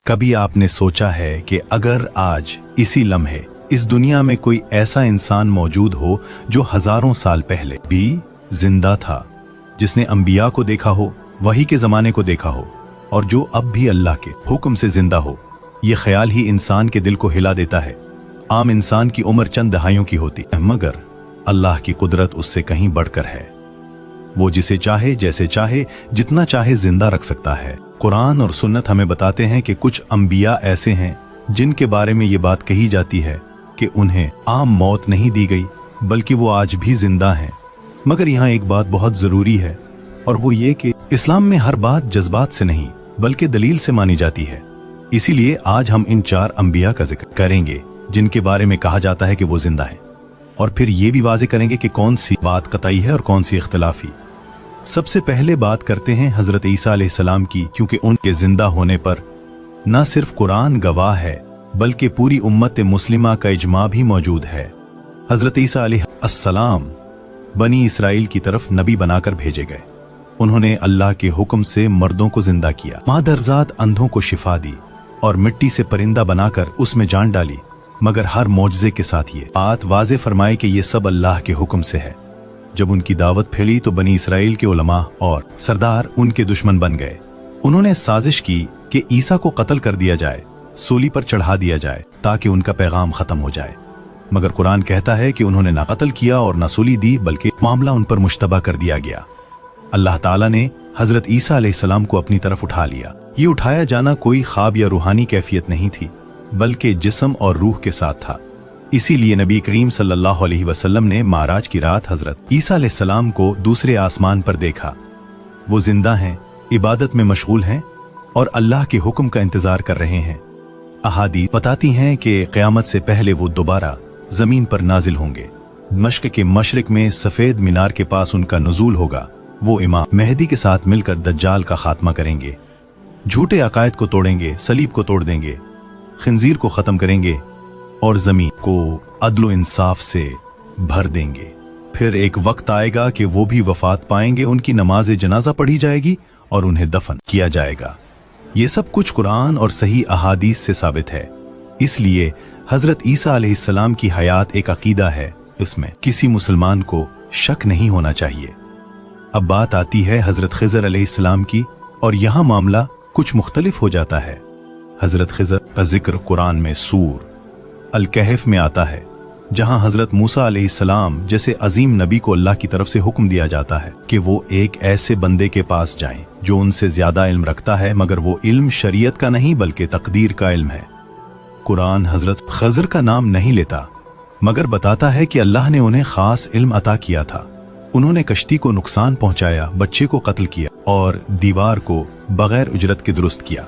कभी आपने सोचा है कि अगर आज इसी लम्हे इस दुनिया में कोई ऐसा इंसान मौजूद हो जो हजारों साल पहले भी जिंदा था, जिसने अंबिया को देखा हो, वही के जमाने को देखा हो, और जो अब भी अल्लाह के हुक्म से जिंदा हो। ये ख्याल ही इंसान के दिल को हिला देता है। आम इंसान की उम्र चंद दहाइयों की होती है, मगर अल्लाह की कुदरत उससे कहीं बढ़कर है। वो जिसे चाहे, जैसे चाहे, जितना चाहे जिंदा रख सकता है। कुरान और सुन्नत हमें बताते हैं कि कुछ अंबिया ऐसे हैं जिनके बारे में ये बात कही जाती है कि उन्हें आम मौत नहीं दी गई, बल्कि वो आज भी जिंदा हैं। मगर यहाँ एक बात बहुत जरूरी है, और वो ये कि इस्लाम में हर बात जज्बात से नहीं बल्कि दलील से मानी जाती है। इसीलिए आज हम इन 4 अंबिया का जिक्र करेंगे जिनके बारे में कहा जाता है कि वो जिंदा हैं, और फिर ये भी वाज़ेह करेंगे कि कौन सी बात कतई है और कौन सी इख्तिलाफी। सबसे पहले बात करते हैं हजरत ईसा अलैहिस्सलाम की, क्योंकि उनके जिंदा होने पर न सिर्फ कुरान गवाह है बल्कि पूरी उम्मत मुस्लिमा का इजमा भी मौजूद है। हजरत ईसा अलैहिस्सलाम बनी इसराइल की तरफ नबी बनाकर भेजे गए। उन्होंने अल्लाह के हुक्म से मर्दों को जिंदा किया, मादरजात अंधों को शिफा दी और मिट्टी से परिंदा बनाकर उसमें जान डाली। मगर हर मौजज़े के साथ ये बात वाज़ेह फरमाई कि ये सब अल्लाह के हुक्म से है। जब उनकी दावत फैली तो बनी इसराइल के उलमा और सरदार उनके दुश्मन बन गए। उन्होंने साजिश की कि ईसा को कत्ल कर दिया जाए, सूली पर चढ़ा दिया जाए, ताकि उनका पैगाम खत्म हो जाए। मगर कुरान कहता है कि उन्होंने ना कत्ल किया और ना सूली दी, बल्कि मामला उन पर मुश्तबा कर दिया गया। अल्लाह ताला ने हजरत ईसा अलैहिस्सलाम को अपनी तरफ उठा लिया। ये उठाया जाना कोई ख्वाब या रूहानी कैफियत नहीं थी, बल्कि जिस्म और रूह के साथ था। इसीलिए नबी करीम सल्लल्लाहु अलैहि वसल्लम ने माराज की रात हजरत ईसा अलैहिस्सलाम को दूसरे आसमान पर देखा। वो जिंदा हैं, इबादत में मशगूल हैं और अल्लाह के हुक्म का इंतजार कर रहे हैं। अहादीस बताती हैं कि क़यामत से पहले वो दोबारा जमीन पर नाजिल होंगे। दमिश्क के मशरिक में सफेद मीनार के पास उनका नुज़ूल होगा। वो इमाम मेहदी के साथ मिलकर दज्जाल का खात्मा करेंगे, झूठे अकायद को तोड़ेंगे, सलीब को तोड़ देंगे, खिंजीर को खत्म करेंगे और जमीन को अदलो इंसाफ से भर देंगे। फिर एक वक्त आएगा कि वो भी वफात पाएंगे, उनकी नमाज जनाजा पढ़ी जाएगी और उन्हें दफन किया जाएगा। ये सब कुछ कुरान और सही अहादीस से साबित है। इसलिए हजरत ईसा अलैहिस्सलाम की हयात एक अकीदा है, इसमें किसी मुसलमान को शक नहीं होना चाहिए। अब बात आती है हजरत खिज़र अलैहिस्सलाम की, और यहाँ मामला कुछ मुख्तलिफ हो जाता है। हजरत खिज़र का जिक्र कुरान में सूर अल कहफ में आता है, जहां हजरत मूसा अलैहिस्सलाम जैसे अजीम नबी को अल्लाह की तरफ से हुक्म दिया जाता है कि वो एक ऐसे बंदे के पास जाएं जो उनसे ज्यादा इल्म रखता है, मगर वो इल्म शरीयत का नहीं बल्कि तकदीर का इल्म है। कुरान हजरत खिज़र का नाम नहीं लेता, मगर बताता है कि अल्लाह ने उन्हें खास इल्म अता किया था। उन्होंने कश्ती को नुकसान पहुंचाया, बच्चे को कत्ल किया और दीवार को बगैर उजरत के दुरुस्त किया।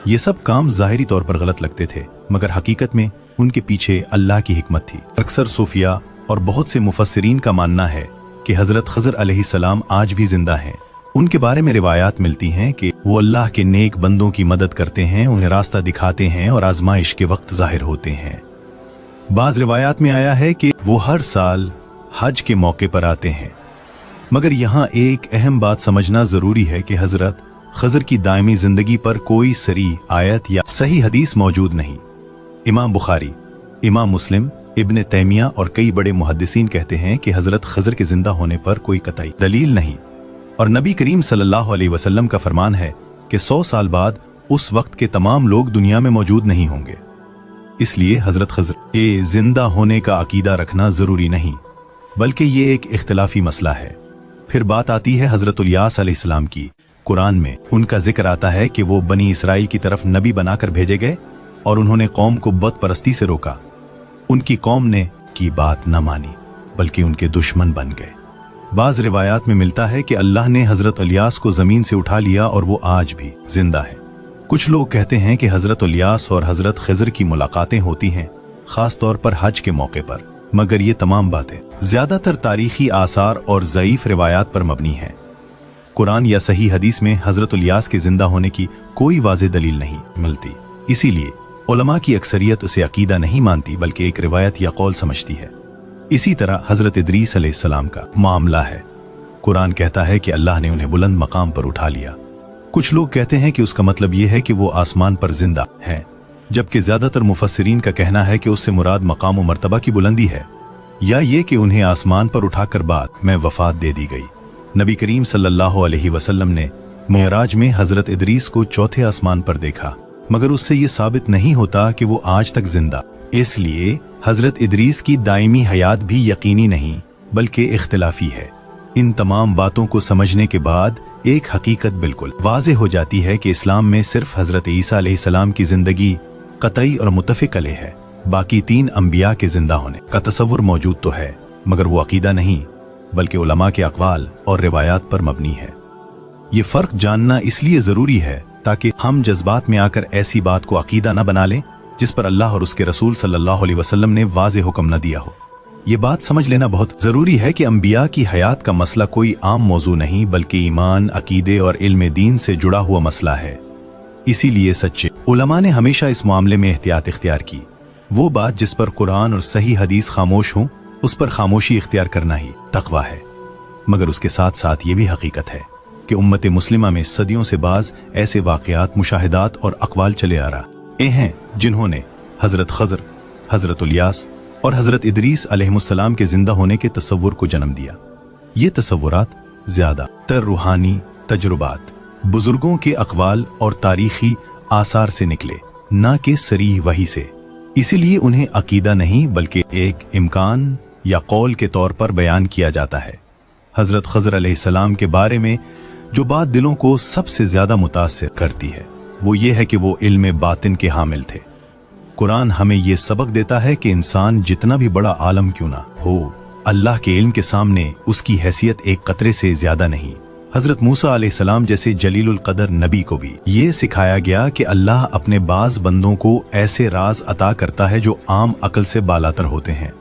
ये सब काम जाहिरी तौर पर गलत लगते थे, मगर हकीकत में उनके पीछे अल्लाह की हिकमत थी। अक्सर सूफिया और बहुत से मुफस्सिरीन का मानना है कि हजरत खिज़र अलैहिस्सलाम आज भी जिंदा हैं। उनके बारे में रिवायात मिलती हैं कि वो अल्लाह के नेक बंदों की मदद करते हैं, उन्हें रास्ता दिखाते हैं और आजमाइश के वक्त जाहिर होते हैं। बाज रिवायात में आया है कि वो हर साल हज के मौके पर आते हैं। मगर यहाँ एक अहम बात समझना जरूरी है कि हजरत खिज़र की दायमी जिंदगी पर कोई सरी आयत या सही हदीस मौजूद नहीं। इमाम बुखारी, इमाम मुस्लिम, इब्न तैमिया और कई बड़े मुहद्दिसीन कहते हैं कि हजरत खिज़र के जिंदा होने पर कोई कतई दलील नहीं, और नबी करीम सल्लल्लाहु अलैहि वसल्लम का फरमान है कि 100 साल बाद उस वक्त के तमाम लोग दुनिया में मौजूद नहीं होंगे। इसलिए हजरत खिज़र के जिंदा होने का अकीदा रखना जरूरी नहीं, बल्कि ये एक इख्तिलाफी मसला है। फिर बात आती है हजरत इलियास अलैहिस्सलाम की। कुरान में उनका जिक्र आता है कि वो बनी इसराइल की तरफ नबी बनाकर भेजे गए और उन्होंने कौम को बुत परस्ती से रोका। उनकी कौम ने की बात न मानी, बल्कि उनके दुश्मन बन गए। बाज रिवायात में मिलता है कि अल्लाह ने हजरत इलियास को जमीन से उठा लिया और वो आज भी जिंदा है। कुछ लोग कहते हैं कि हजरत इलियास और हजरत खिज़र की मुलाकातें होती हैं, खास तौर पर हज के मौके पर, मगर ये तमाम बातें ज्यादातर तारीखी आसार और ज़ईफ रिवायात पर मबनी हैं। कुरान या सही हदीस में हजरत इलियास के जिंदा होने की कोई वाज़ेह दलील नहीं मिलती। इसीलिए उलमा की अक्सरियत उसे अकीदा नहीं मानती, बल्कि एक रिवायत या कौल समझती है। इसी तरह हजरत इदरीस अलैहिस्सलाम का मामला है। कुरान कहता है कि अल्लाह ने उन्हें बुलंद मकाम पर उठा लिया। कुछ लोग कहते हैं कि उसका मतलब यह है कि वो आसमान पर जिंदा है, जबकि ज्यादातर मुफस्सिरीन का कहना है कि उससे मुराद मकाम व मर्तबा की बुलंदी है, या ये कि उन्हें आसमान पर उठाकर बाद में वफात दे दी गई। नबी करीम सल्लल्लाहु अलैहि वसल्लम ने मेराज में हजरत इदरीस को चौथे आसमान पर देखा, मगर उससे ये साबित नहीं होता कि वो आज तक जिंदा। इसलिए हजरत इदरीस की दायमी हयात भी यकीनी नहीं बल्कि इख्तिलाफी है। इन तमाम बातों को समझने के बाद एक हकीकत बिल्कुल वाज़ेह हो जाती है कि इस्लाम में सिर्फ हजरत ईसा अलैहिस्सलाम की जिंदगी कतई और मुत्तफ़िक़ अलैह है। बाकी 3 अंबिया के जिंदा होने का तसव्वुर मौजूद तो है, मगर वो अकीदा नहीं बल्कि उलमा के अक़वाल और रिवायात पर मबनी है। ये फ़र्क जानना इसलिए ज़रूरी है ताकि हम जज्बात में आकर ऐसी बात को अकीदा न बना लें जिस पर अल्लाह और उसके रसूल सल्लल्लाहु अलैहि वसल्लम ने वाज़ेह हुक्म न दिया हो। ये बात समझ लेना बहुत ज़रूरी है कि अंबिया की हयात का मसला कोई आम मौजू नहीं बल्कि ईमान, अकीदे और इल्म दीन से जुड़ा हुआ मसला है। इसीलिए सच्चे उलमा ने हमेशा इस मामले में एहतियात इख्तियार की। वो बात जिस पर कुरान और सही हदीस खामोश हों उस पर खामोशी इख्तियार करना ही तक़वा है। मगर उसके साथ साथ ये भी हकीकत है कि उम्मत मुस्लिमा में सदियों से बाज ऐसे वाक़यात, मुशाहिदात और अक़वाल चले आ रहे हैं जिन्होंने हजरत खज़र, हजरत इलियास और हजरत इदरीस अलैहिस्सलाम के जिंदा होने के तसव्वुर को जन्म दिया। ये तसव्वुरात ज्यादा तर रूहानी तजुर्बात, बुजुर्गों के अक़वाल और तारीखी आसार से निकले, ना कि सरीह वही से। इसीलिए उन्हें अकीदा नहीं बल्कि एक इम्कान या कौल के तौर पर बयान किया जाता है। हजरत खज़र अलैहिस्सलाम के बारे में जो बात दिलों को सबसे ज्यादा मुतासिर करती है वो ये है कि वो इल्म बातिन के हामिल थे। कुरान हमें ये सबक देता है कि इंसान जितना भी बड़ा आलम क्यों ना हो, अल्लाह के इल्म के सामने उसकी हैसियत एक कतरे से ज्यादा नहीं। हजरत मूसा अलैहिस्सलाम जैसे जलीलुल कदर नबी को भी ये सिखाया गया कि अल्लाह अपने बाज बंदों को ऐसे राज अता करता है जो आम अकल से बालातर होते हैं।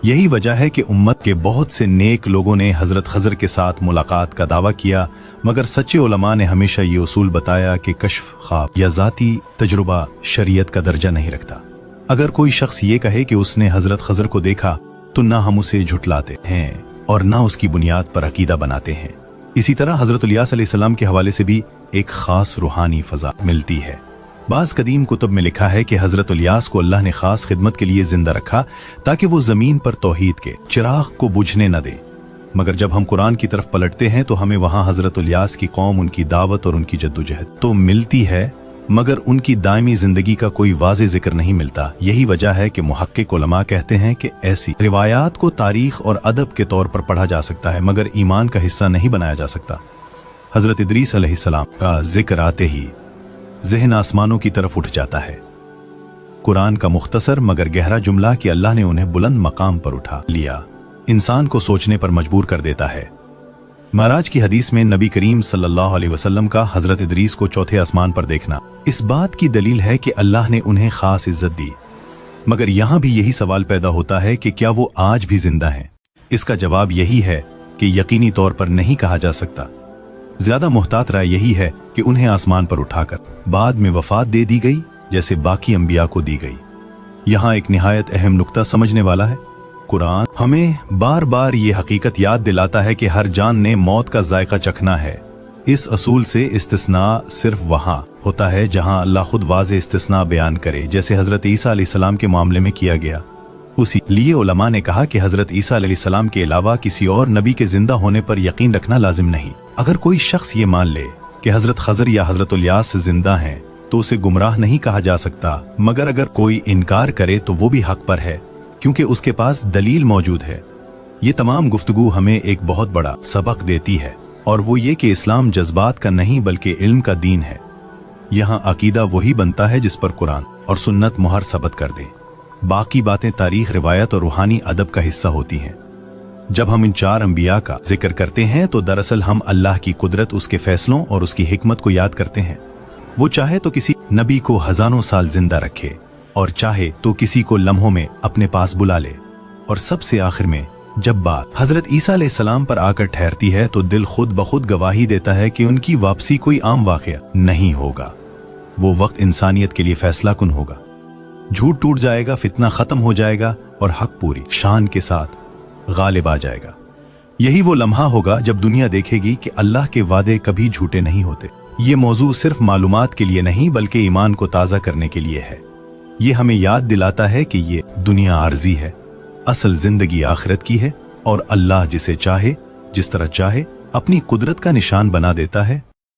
यही वजह है कि उम्मत के बहुत से नेक लोगों ने हजरत खज़र के साथ मुलाकात का दावा किया, मगर सच्चे उलमा ने हमेशा ये उसूल बताया कि कश्फ, ख्वाब या जाती तजुर्बा शरीयत का दर्जा नहीं रखता। अगर कोई शख्स ये कहे कि उसने हजरत खज़र को देखा तो ना हम उसे झुटलाते हैं और ना उसकी बुनियाद पर अकीदा बनाते हैं। इसी तरह हजरत इलियास अलैहिस्सलाम के हवाले से भी एक खास रूहानी फजा मिलती है। बाज़ कदीम कुतुब में लिखा है कि हजरत इलियास को अल्लाह ने खास खिदमत के लिए जिंदा रखा ताकि वो जमीन पर तौहीद के चिराग को बुझने न दे। मगर जब हम कुरान की तरफ पलटते हैं तो हमें वहां हजरत इलियास की कौम, उनकी दावत और उनकी जद्दोजहद तो मिलती है, मगर उनकी दायमी जिंदगी का कोई वाज़ेह जिक्र नहीं मिलता। यही वजह है कि मुहक्किक उलमा कहते हैं कि ऐसी रिवायात को तारीख और अदब के तौर पर पढ़ा जा सकता है मगर ईमान का हिस्सा नहीं बनाया जा सकता। हजरत इदरीस अलैहिस्सलाम का जिक्र आते ही ज़हन आसमानों की तरफ उठ जाता है। कुरान का मुख्तसर मगर गहरा जुमला कि अल्लाह ने उन्हें बुलंद मकाम पर उठा लिया इंसान को सोचने पर मजबूर कर देता है। महराज की हदीस में नबी करीम सल्लल्लाहु अलैहि वसल्लम का हजरत इदरीस को चौथे आसमान पर देखना इस बात की दलील है कि अल्लाह ने उन्हें खास इज्जत दी। मगर यहां भी यही सवाल पैदा होता है कि क्या वो आज भी जिंदा हैं? इसका जवाब यही है कि यकीनी तौर पर नहीं कहा जा सकता। ज्यादा मुहतात राय यही है कि उन्हें आसमान पर उठाकर बाद में वफात दे दी गई जैसे बाकी अंबिया को दी गई। यहाँ एक निहायत अहम नुक्ता समझने वाला है। कुरान हमें बार बार ये हकीकत याद दिलाता है कि हर जान ने मौत का जायका चखना है। इस असूल से इस्तिस्ना सिर्फ वहां होता है जहां अल्लाह खुद वाज़े इस्तिस्ना बयान करे, जैसे हजरत ईसा अलैहिस्सलाम के मामले में किया गया। उसी लिए उलमा ने कहा कि हजरत ईसा अलैहिस्सलाम के अलावा किसी और नबी के जिंदा होने पर यकीन रखना लाजिम नहीं। अगर कोई शख्स ये मान ले कि हजरत खज़र या हजरत इलियास जिंदा हैं तो उसे गुमराह नहीं कहा जा सकता, मगर अगर कोई इनकार करे तो वो भी हक पर है क्योंकि उसके पास दलील मौजूद है। ये तमाम गुफ्तगू हमें एक बहुत बड़ा सबक देती है और वो ये कि इस्लाम जज्बात का नहीं बल्कि इल्म का दीन है। यहाँ अकीदा वही बनता है जिस पर कुरान और सुन्नत मुहर सबत कर दे। बाकी बातें तारीख, रिवायत और रूहानी अदब का हिस्सा होती हैं। जब हम इन 4 अंबिया का जिक्र करते हैं तो दरअसल हम अल्लाह की कुदरत, उसके फैसलों और उसकी हिकमत को याद करते हैं। वो चाहे तो किसी नबी को हजारों साल जिंदा रखे और चाहे तो किसी को लम्हों में अपने पास बुला ले। और सबसे आखिर में जब बात हजरत ईसा अलैहिस्सलाम पर आकर ठहरती है तो दिल खुद ब खुद गवाही देता है कि उनकी वापसी कोई आम वाकया नहीं होगा। वो वक्त इंसानियत के लिए फैसला कुन होगा। झूठ टूट जाएगा, फितना खत्म हो जाएगा और हक पूरी शान के साथ गालिब आ जाएगा। यही वो लम्हा होगा जब दुनिया देखेगी कि अल्लाह के वादे कभी झूठे नहीं होते। ये मौजू सिर्फ मालूमात के लिए नहीं बल्कि ईमान को ताज़ा करने के लिए है। ये हमें याद दिलाता है कि ये दुनिया आर्जी है, असल जिंदगी आखिरत की है और अल्लाह जिसे चाहे जिस तरह चाहे अपनी कुदरत का निशान बना देता है।